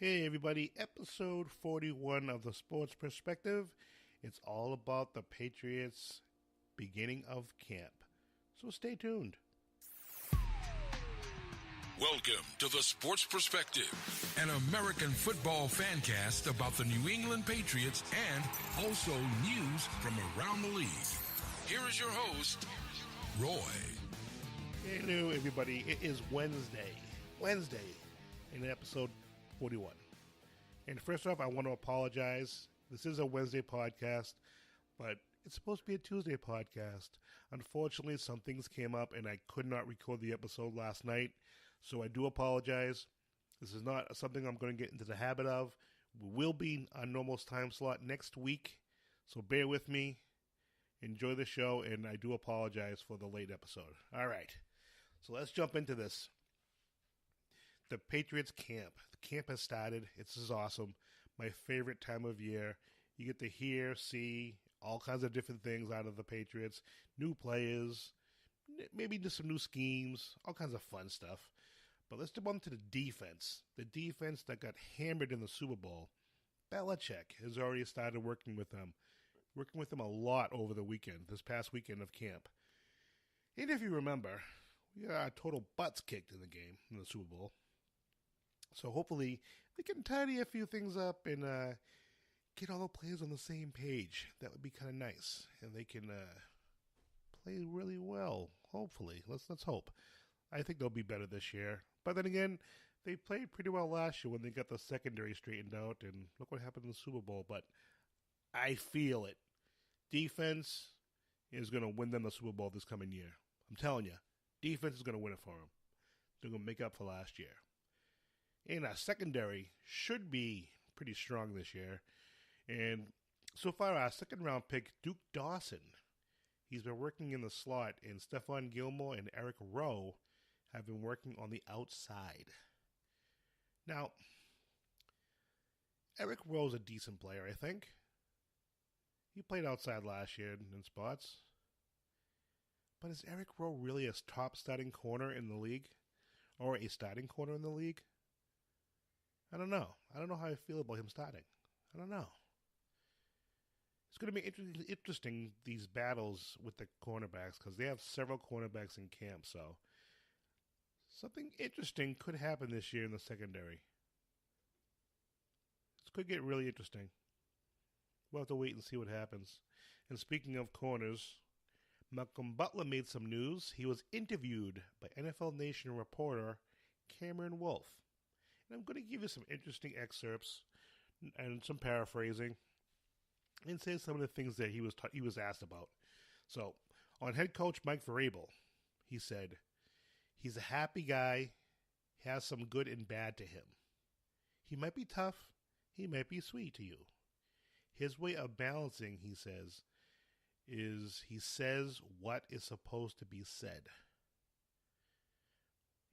Hey everybody, episode 41 of the Sports Perspective. It's all about the Patriots' beginning of camp. So stay tuned. Welcome to the Sports Perspective, an American football fancast about the New England Patriots and also news from around the league. Here is your host, Roy. Hello everybody, it is Wednesday in episode 41. And first off, I want to apologize. This is a Wednesday podcast, but it's supposed to be a Tuesday podcast. Unfortunately, some things came up and I could not record the episode last night, so I do apologize. This is not something I'm going to get into the habit of. We will be on normal time slot next week, so bear with me. Enjoy the show, and I do apologize for the late episode. All right, so let's jump into this. The Patriots camp. The camp has started. This is awesome. My favorite time of year. You get to hear, see all kinds of different things out of the Patriots. New players, maybe just some new schemes, all kinds of fun stuff. But let's jump on to the defense. The defense that got hammered in the Super Bowl. Belichick has already started working with them. Working with them a lot over the weekend, this past weekend of camp. And if you remember, we got our total butts kicked in the game, in the Super Bowl. So hopefully we can tidy a few things up and get all the players on the same page. That would be kind of nice, and they can play really well. Hopefully, let's hope. I think they'll be better this year. But then again, they played pretty well last year when they got the secondary straightened out, and look what happened in the Super Bowl. But I feel it. Defense is going to win them the Super Bowl this coming year. I'm telling you, defense is going to win it for them. They're going to make up for last year. And our secondary should be pretty strong this year. And so far, our second-round pick, Duke Dawson, he's been working in the slot, and Stephon Gilmore and Eric Rowe have been working on the outside. Now, Eric Rowe's a decent player, I think. He played outside last year in spots. But is Eric Rowe really a top starting corner in the league? Or a starting corner in the league? I don't know. I don't know how I feel about him starting. I don't know. It's going to be interesting, these battles with the cornerbacks, because they have several cornerbacks in camp, so something interesting could happen this year in the secondary. This could get really interesting. We'll have to wait and see what happens. And speaking of corners, Malcolm Butler made some news. He was interviewed by NFL Nation reporter Cameron Wolfe. And I'm going to give you some interesting excerpts and some paraphrasing and say some of the things that he was asked about. So, on head coach Mike Vrabel, he said, he's a happy guy, has some good and bad to him. He might be tough, he might be sweet to you. His way of balancing, he says, is he says what is supposed to be said.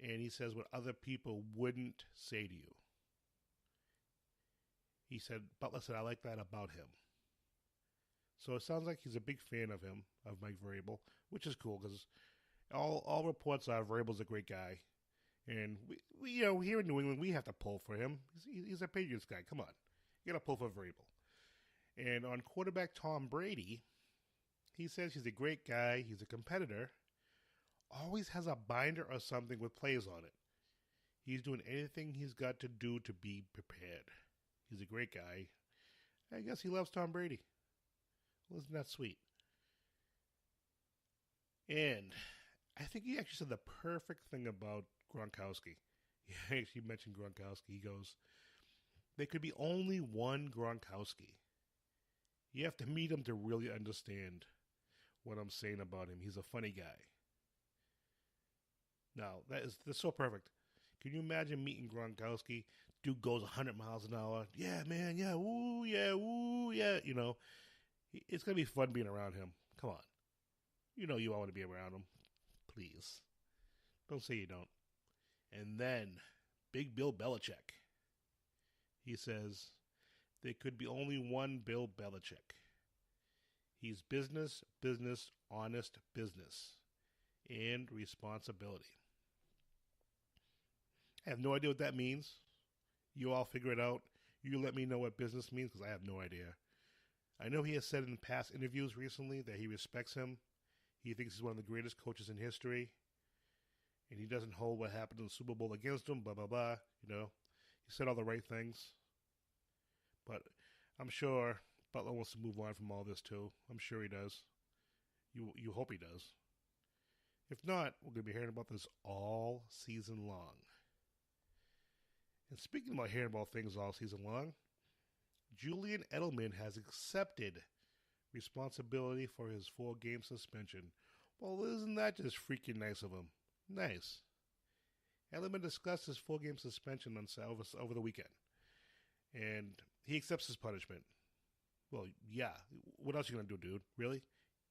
And he says what other people wouldn't say to you. He said, Butler said, I like that about him. So it sounds like he's a big fan of him, of Mike Vrabel, which is cool because all reports are Vrabel's a great guy. And, we here in New England, we have to pull for him. He's a Patriots guy. Come on. You got to pull for Vrabel. And on quarterback Tom Brady, he says he's a great guy. He's a competitor. Always has a binder or something with plays on it. He's doing anything he's got to do to be prepared. He's a great guy. I guess he loves Tom Brady. Well, isn't that sweet? And I think he actually said the perfect thing about Gronkowski. He actually mentioned Gronkowski. He goes, there could be only one Gronkowski. You have to meet him to really understand what I'm saying about him. He's a funny guy. Now, that's so perfect. Can you imagine meeting Gronkowski? Dude goes 100 miles an hour. Yeah, man, yeah, ooh, yeah. You know, it's going to be fun being around him. Come on. You know you want to be around him. Please. Don't say you don't. And then, Big Bill Belichick. He says, there could be only one Bill Belichick. He's business, honest business, and responsibility. I have no idea what that means. You all figure it out. You let me know what business means because I have no idea. I know he has said in past interviews recently that he respects him. He thinks he's one of the greatest coaches in history. And he doesn't hold what happened in the Super Bowl against him, blah, blah, blah. You know, he said all the right things. But I'm sure Butler wants to move on from all this too. I'm sure he does. You hope he does. If not, we're going to be hearing about this all season long. And speaking about hearing about things all season long, Julian Edelman has accepted responsibility for his 4-game suspension. Well, isn't that just freaking nice of him? Nice. Edelman discussed his 4-game suspension over the weekend. And he accepts his punishment. Well, yeah. What else are you going to do, dude? Really?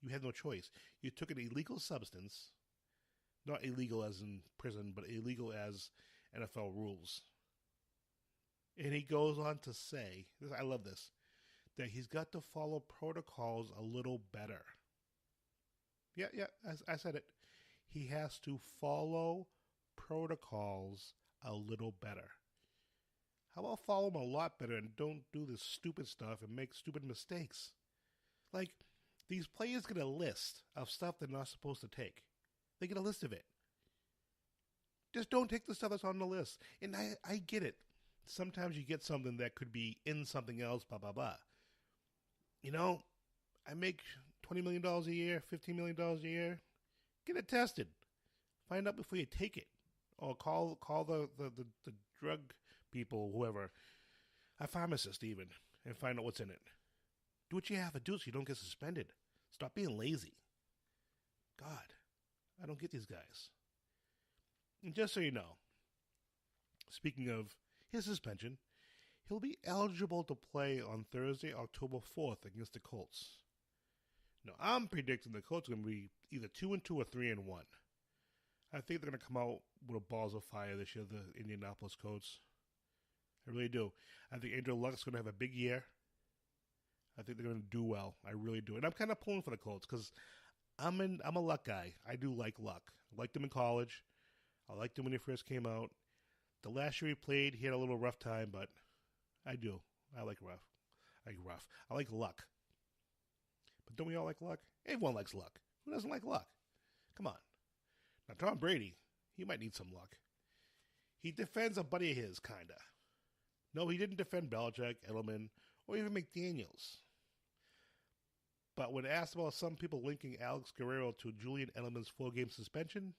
You had no choice. You took an illegal substance. Not illegal as in prison, but illegal as NFL rules. And he goes on to say, I love this, that he's got to follow protocols a little better. Yeah, I said it. He has to follow protocols a little better. How about follow them a lot better and don't do this stupid stuff and make stupid mistakes? Like, these players get a list of stuff they're not supposed to take. They get a list of it. Just don't take the stuff that's on the list. And I get it. Sometimes you get something that could be in something else, blah, blah, blah. You know, I make $20 million a year, $15 million a year. Get it tested. Find out before you take it. Or call the drug people, whoever, a pharmacist even, and find out what's in it. Do what you have to do so you don't get suspended. Stop being lazy. God, I don't get these guys. And just so you know, speaking of his suspension, he'll be eligible to play on Thursday, October 4th against the Colts. Now, I'm predicting the Colts are going to be either 2-2 or 3-1. I think they're going to come out with balls of fire this year, the Indianapolis Colts. I really do. I think Andrew Luck's going to have a big year. I think they're going to do well. I really do. And I'm kind of pulling for the Colts because I'm a Luck guy. I do like Luck. I liked him in college. I liked him when he first came out. The last year he played, he had a little rough time, but I do. I like rough. I like Luck. But don't we all like Luck? Everyone likes Luck. Who doesn't like Luck? Come on. Now, Tom Brady, he might need some luck. He defends a buddy of his, kind of. No, he didn't defend Belichick, Edelman, or even McDaniels. But when asked about some people linking Alex Guerrero to Julian Edelman's 4-game suspension,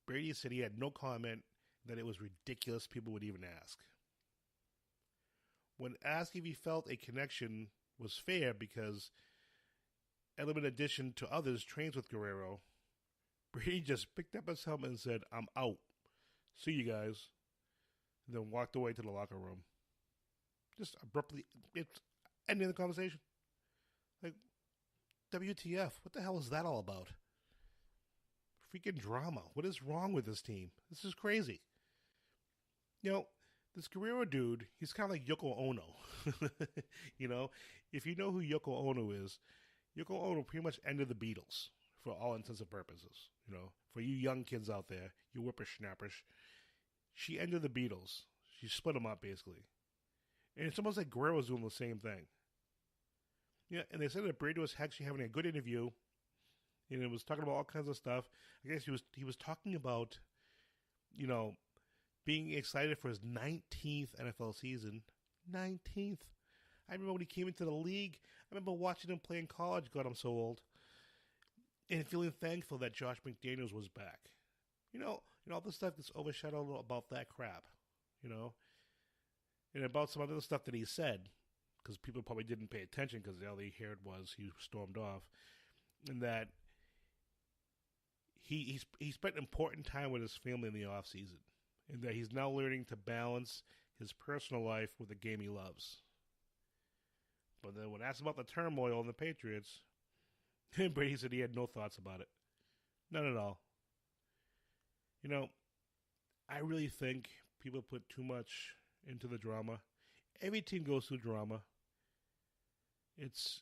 Brady said he had no comment, that it was ridiculous people would even ask. When asked if he felt a connection was fair because Edelman, in addition to others, trains with Guerrero, Brady just picked up his helmet and said, "I'm out. See you guys." And then walked away to the locker room. Just abruptly, it's ending the conversation. Like, WTF? What the hell is that all about? Freaking drama. What is wrong with this team? This is crazy. You know, this Guerrero dude, he's kind of like Yoko Ono. You know, if you know who Yoko Ono is, Yoko Ono pretty much ended the Beatles for all intents and purposes. You know, for you young kids out there, you whippersnappers, she ended the Beatles. She split them up, basically. And it's almost like Guerrero's doing the same thing. Yeah, and they said that Brady was actually having a good interview, and it was talking about all kinds of stuff. I guess he was talking about, you know, being excited for his 19th NFL season. 19th. I remember when he came into the league. I remember watching him play in college. God, I'm so old. And feeling thankful that Josh McDaniels was back. You know, all the stuff that's overshadowed about that crap. You know, and about some other stuff that he said, because people probably didn't pay attention because all they heard was he stormed off, and that he spent important time with his family in the off season, and that he's now learning to balance his personal life with the game he loves. But then when asked about the turmoil in the Patriots, Brady said he had no thoughts about it. None at all. You know, I really think people put too much into the drama. Every team goes through drama. It's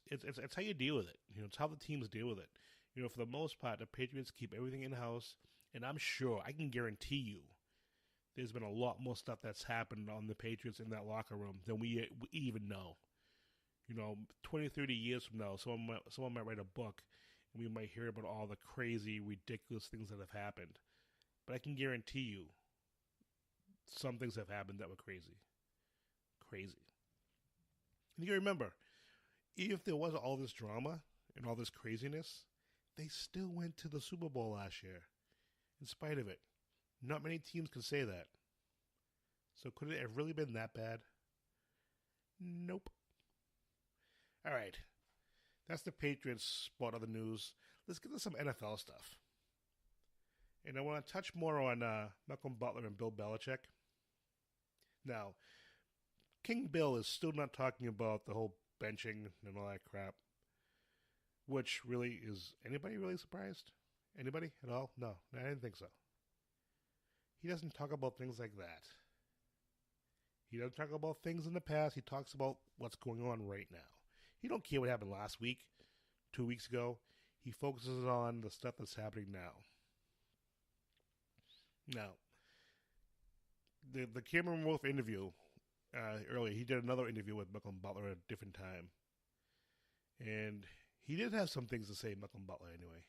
how you deal with it. You know, it's how the teams deal with it. You know, for the most part, the Patriots keep everything in-house, and I'm sure, I can guarantee you, there's been a lot more stuff that's happened on the Patriots in that locker room than we even know. 20, 30 years from now, someone might write a book, and we might hear about all the crazy, ridiculous things that have happened. But I can guarantee you, some things have happened that were crazy. Crazy. And you remember, even if there was all this drama and all this craziness, they still went to the Super Bowl last year, in spite of it. Not many teams can say that. So could it have really been that bad? Nope. All right. That's the Patriots spot of the news. Let's get to some NFL stuff. And I want to touch more on Malcolm Butler and Bill Belichick. Now, King Bill is still not talking about the whole benching and all that crap. Which really, is anybody really surprised? Anybody at all? No, I didn't think so. He doesn't talk about things like that. He doesn't talk about things in the past. He talks about what's going on right now. He don't care what happened last week, 2 weeks ago. He focuses on the stuff that's happening now. Now, the Cameron Wolf interview earlier, he did another interview with Malcolm Butler at a different time. And he did have some things to say, Malcolm Butler, anyway.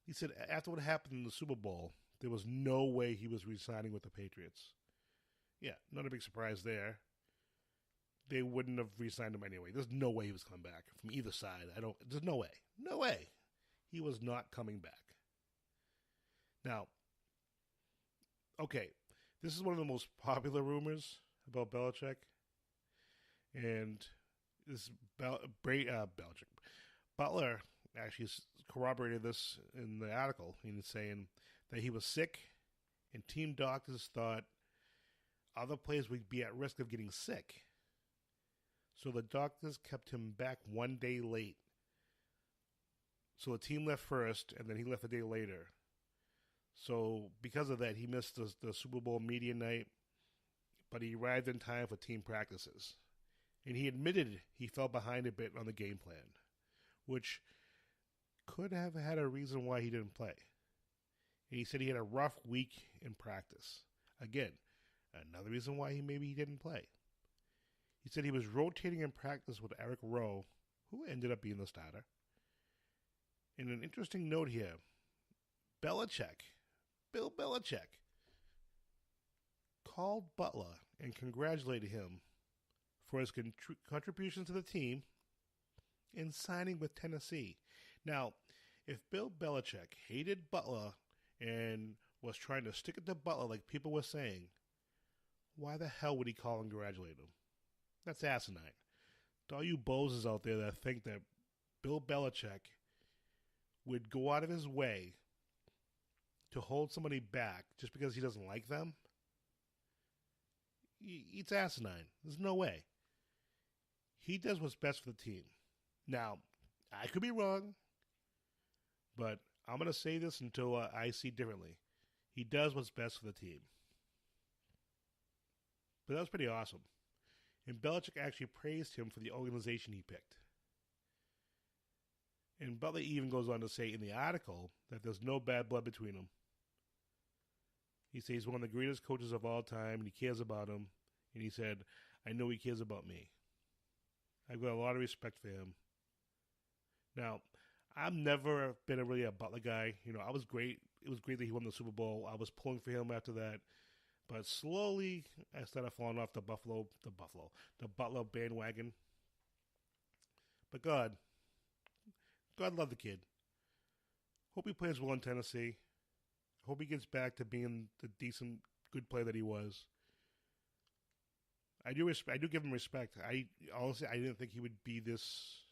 He said after what happened in the Super Bowl, there was no way he was re-signing with the Patriots. Yeah, not a big surprise there. They wouldn't have re-signed him anyway. There's no way he was coming back from either side. There's no way. No way. He was not coming back. Now, okay, this is one of the most popular rumors about Belichick. And this Belichick. Butler actually corroborated this in the article. He was saying that he was sick, and team doctors thought other players would be at risk of getting sick. So the doctors kept him back 1 day late. So the team left first, and then he left a day later. So because of that, he missed the Super Bowl media night, but he arrived in time for team practices. And he admitted he fell behind a bit on the game plan, which could have had a reason why he didn't play. And he said he had a rough week in practice. Again, another reason why he didn't play. He said he was rotating in practice with Eric Rowe, who ended up being the starter. And an interesting note here, Bill Belichick, called Butler and congratulated him for his contributions to the team in signing with Tennessee. Now, if Bill Belichick hated Butler and was trying to stick it to Butler like people were saying, why the hell would he call and congratulate him? That's asinine. To all you bozos out there that think that Bill Belichick would go out of his way to hold somebody back just because he doesn't like them, it's asinine. There's no way. He does what's best for the team. Now, I could be wrong, but I'm going to say this until I see differently. He does what's best for the team. But that was pretty awesome. And Belichick actually praised him for the organization he picked. And Butler even goes on to say in the article that there's no bad blood between them. He says he's one of the greatest coaches of all time, and he cares about him. And he said, I know he cares about me. I've got a lot of respect for him. Now, I've never been really a Butler guy. I was great. It was great that he won the Super Bowl. I was pulling for him after that. But slowly, I started falling off the Butler bandwagon. But God love the kid. Hope he plays well in Tennessee. Hope he gets back to being the decent, good player that he was. I do give him respect. Honestly, I didn't think he would be this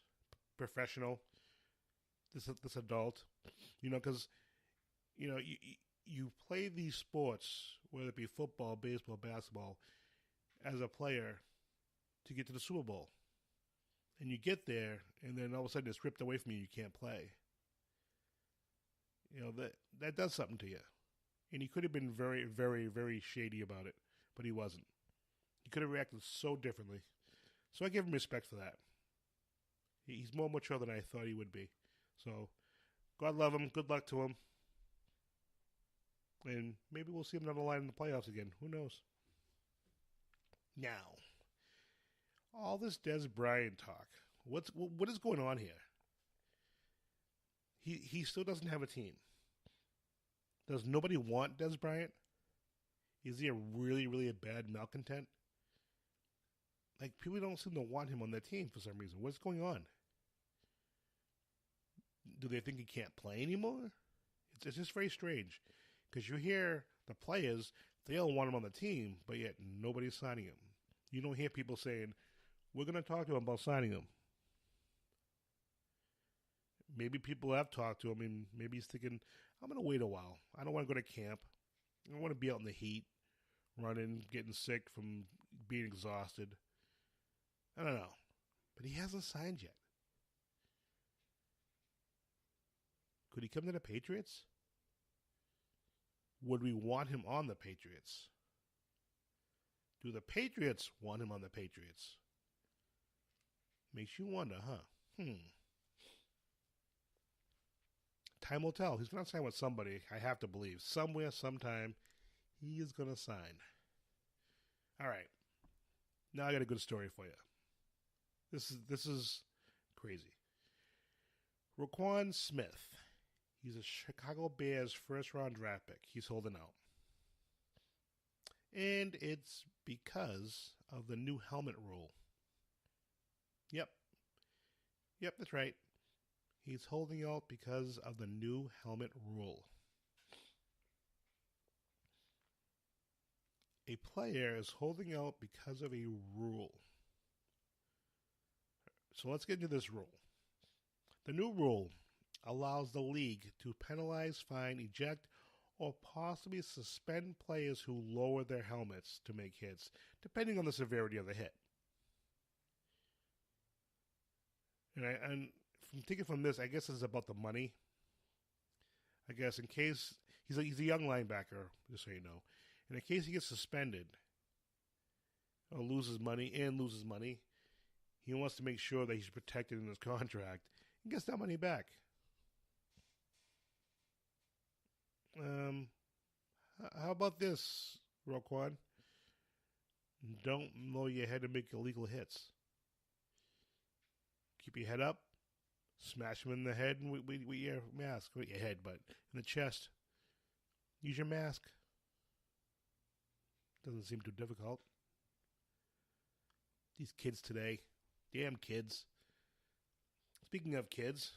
professional, this adult. Because you play these sports, whether it be football, baseball, basketball, as a player to get to the Super Bowl. And you get there, and then all of a sudden it's ripped away from you. You can't play. That does something to you. And he could have been very, very, very shady about it, but he wasn't. He could have reacted so differently. So I give him respect for that. He's more mature than I thought he would be. So, God love him. Good luck to him. And maybe we'll see him down the line in the playoffs again. Who knows? Now, all this Dez Bryant talk. What is going on here? He still doesn't have a team. Does nobody want Dez Bryant? Is he a really, really bad malcontent? Like, people don't seem to want him on their team for some reason. What's going on? Do they think he can't play anymore? It's just very strange. Because you hear the players, they all want him on the team, but yet nobody's signing him. You don't hear people saying, we're going to talk to him about signing him. Maybe people have talked to him, and maybe he's thinking, I'm going to wait a while. I don't want to go to camp. I don't want to be out in the heat, running, getting sick from being exhausted. I don't know. But he hasn't signed yet. Could he come to the Patriots? Would we want him on the Patriots? Do the Patriots want him on the Patriots? Makes you wonder, huh? Time will tell. He's going to sign with somebody, I have to believe. Somewhere, sometime, he is going to sign. All right. Now I got a good story for you. This is crazy. Roquan Smith. He's a Chicago Bears first-round draft pick. He's holding out. And it's because of the new helmet rule. Yep, that's right. He's holding out because of the new helmet rule. A player is holding out because of a rule. So let's get into this rule. The new rule allows the league to penalize, fine, eject, or possibly suspend players who lower their helmets to make hits, depending on the severity of the hit. And from taking from this, I guess it's about the money. I guess in case he's a young linebacker, just so you know, and in case he gets suspended or loses money, he wants to make sure that he's protected in his contract and gets that money back. How about this, Roquan? Don't lower your head to make illegal hits. Keep your head up. Smash him in the head with your mask. With your head, but in the chest. Use your mask. Doesn't seem too difficult. These kids today. Damn kids. Speaking of kids,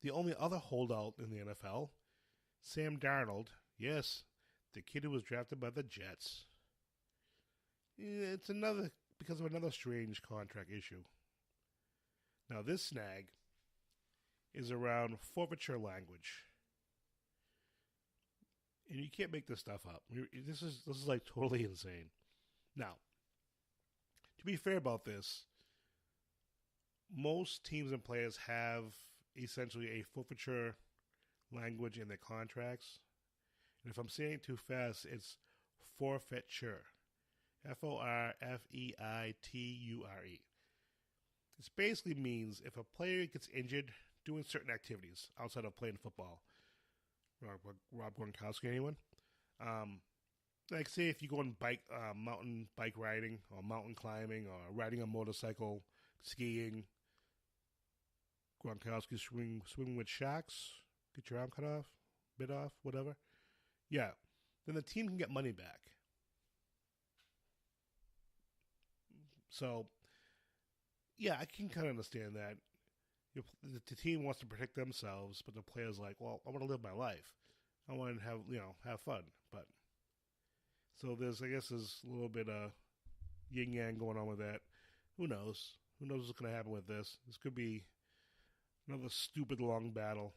the only other holdout in the NFL, Sam Darnold. Yes, the kid who was drafted by the Jets. It's because of another strange contract issue. Now this snag is around forfeiture language. And you can't make this stuff up. This is like totally insane. Now, to be fair about this, most teams and players have essentially a forfeiture language in their contracts. And if I'm saying it too fast, it's forfeiture. Forfeiture. This basically means if a player gets injured doing certain activities outside of playing football. Rob Gronkowski, anyone? Like say if you go on mountain bike riding or mountain climbing or riding a motorcycle, skiing, Gronkowski swing with sharks, get your arm cut off, bit off, whatever. Yeah, then the team can get money back. So, yeah, I can kind of understand that. The team wants to protect themselves, but the player's like, well, I want to live my life. I want to have fun. But so there's a little bit of yin yang going on with that. Who knows? Who knows what's going to happen with this? This could be another stupid long battle.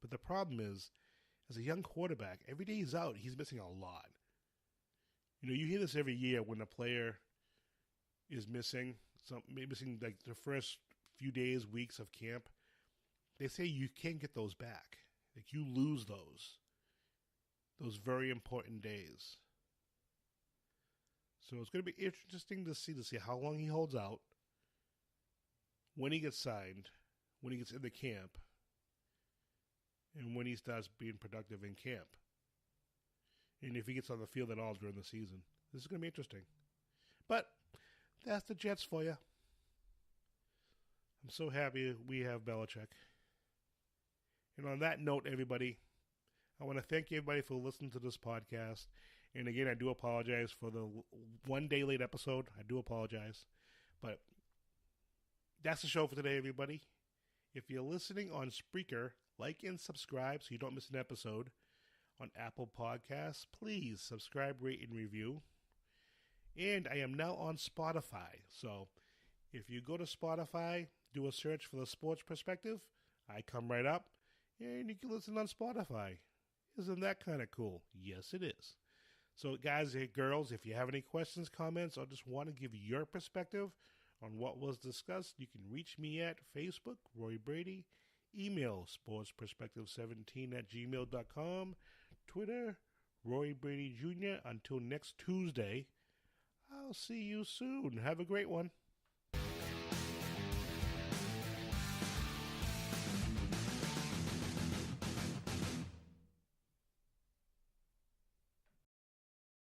But the problem is, as a young quarterback, every day he's out, he's missing a lot. You hear this every year when a player is missing like the first few days, weeks of camp. They say you can't get those back. Like you lose those very important days. So it's going to be interesting to see how long he holds out, when he gets signed, when he gets into camp, and when he starts being productive in camp. And if he gets on the field at all during the season. This is going to be interesting. But that's the Jets for you. I'm so happy we have Belichick. And on that note, everybody, I want to thank everybody for listening to this podcast. And again, I do apologize for the 1 day late episode. I do apologize. But that's the show for today, everybody. If you're listening on Spreaker, like and subscribe so you don't miss an episode. On Apple Podcasts, please subscribe, rate, and review. And I am now on Spotify. So if you go to Spotify, do a search for the Sports Perspective, I come right up, and you can listen on Spotify. Isn't that kind of cool? Yes, it is. So guys and girls, if you have any questions, comments, or just want to give your perspective on what was discussed, you can reach me at Facebook, Roy Brady, email sportsperspective17@gmail.com, Twitter, Roy Brady Jr. Until next Tuesday, I'll see you soon. Have a great one.